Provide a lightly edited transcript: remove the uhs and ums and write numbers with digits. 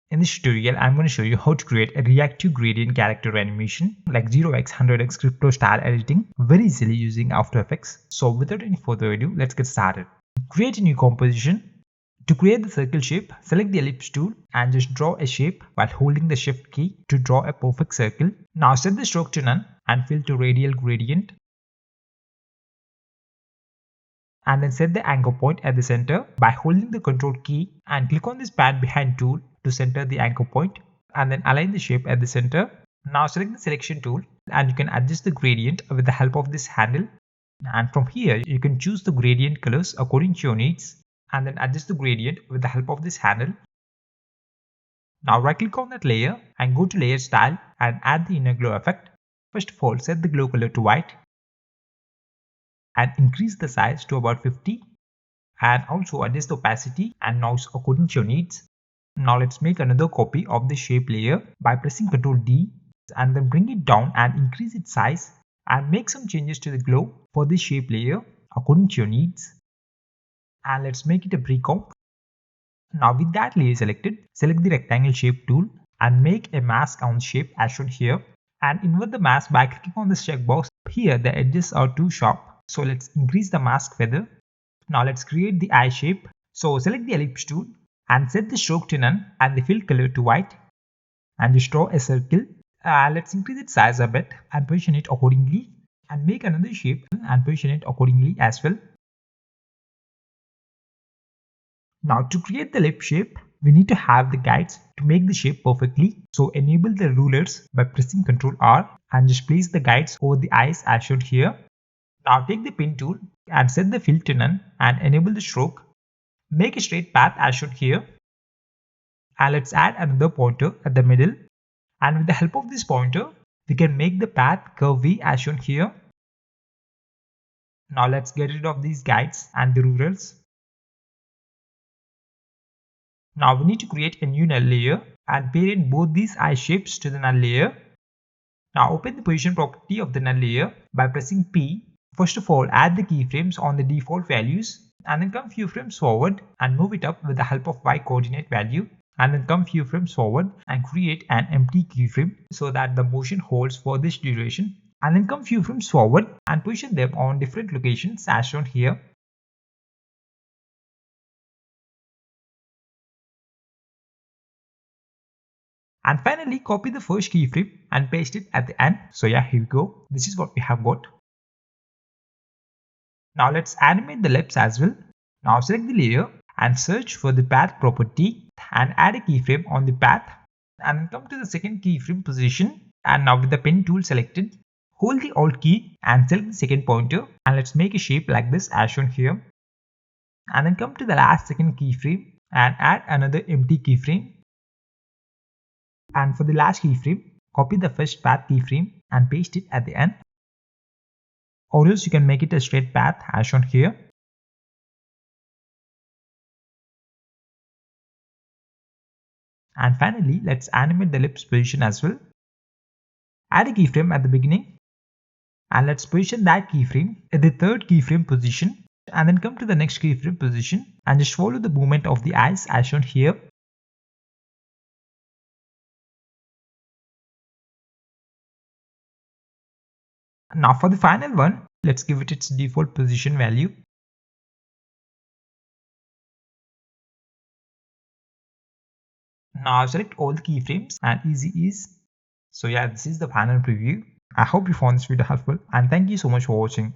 In this tutorial, I'm going to show you how to create a reactive gradient character animation like 0x100x crypto style editing very easily using After Effects. So without any further ado, let's get started. Create a new composition. To create the circle shape, select the ellipse tool and just draw a shape while holding the shift key to draw a perfect circle. Now set the stroke to none and fill to radial gradient. And then set the anchor point at the center by holding the control key and click on this pan behind tool to center the anchor point and then align the shape at the center. Now select the selection tool and you can adjust the gradient with the help of this handle, and from here you can choose the gradient colors according to your needs and then adjust the gradient with the help of this handle. Now right click on that layer and go to layer style and add the inner glow effect. First of all, set the glow color to white and increase the size to about 50, and also adjust the opacity and noise according to your needs. Now let's make another copy of the shape layer by pressing Ctrl D and then bring it down and increase its size and make some changes to the glow for this shape layer according to your needs. And let's make it a pre-comp. Now with that layer selected, select the rectangle shape tool and make a mask on the shape as shown here, and invert the mask by clicking on this checkbox. Here the edges are too sharp, so let's increase the mask feather. Now let's create the eye shape. So select the ellipse tool and set the stroke to none and the fill color to white and just draw a circle. Let's increase its size a bit and position it accordingly, and make another shape and position it accordingly as well. Now to create the lip shape, we need to have the guides to make the shape perfectly. So enable the rulers by pressing Ctrl R and just place the guides over the eyes as shown here. Now take the pen tool and set the fill to none and enable the stroke. Make a straight path as shown here. And let's add another pointer at the middle. And with the help of this pointer, we can make the path curvy as shown here. Now let's get rid of these guides and the rulers. Now we need to create a new null layer and parent both these eye shapes to the null layer. Now open the position property of the null layer by pressing P. First of all, add the keyframes on the default values and then come few frames forward and move it up with the help of Y coordinate value, and then come few frames forward and create an empty keyframe so that the motion holds for this duration, and then come few frames forward and position them on different locations as shown here. And finally copy the first keyframe and paste it at the end. So yeah, here we go. This is what we have got. Now let's animate the lips as well. Now select the layer and search for the path property and add a keyframe on the path, and then come to the second keyframe position, and now with the pen tool selected, hold the Alt key and select the second pointer, and let's make a shape like this as shown here, and then come to the last second keyframe and add another empty keyframe, and for the last keyframe copy the first path keyframe and paste it at the end, or else you can make it a straight path as shown here. And finally, let's animate the lips position as well. Add a keyframe at the beginning and let's position that keyframe at the third keyframe position, and then come to the next keyframe position and just follow the movement of the eyes as shown here. Now for the final one, let's give it its default position value. Now select all the keyframes and easy ease. So yeah, this is the final preview. I hope you found this video helpful and thank you so much for watching.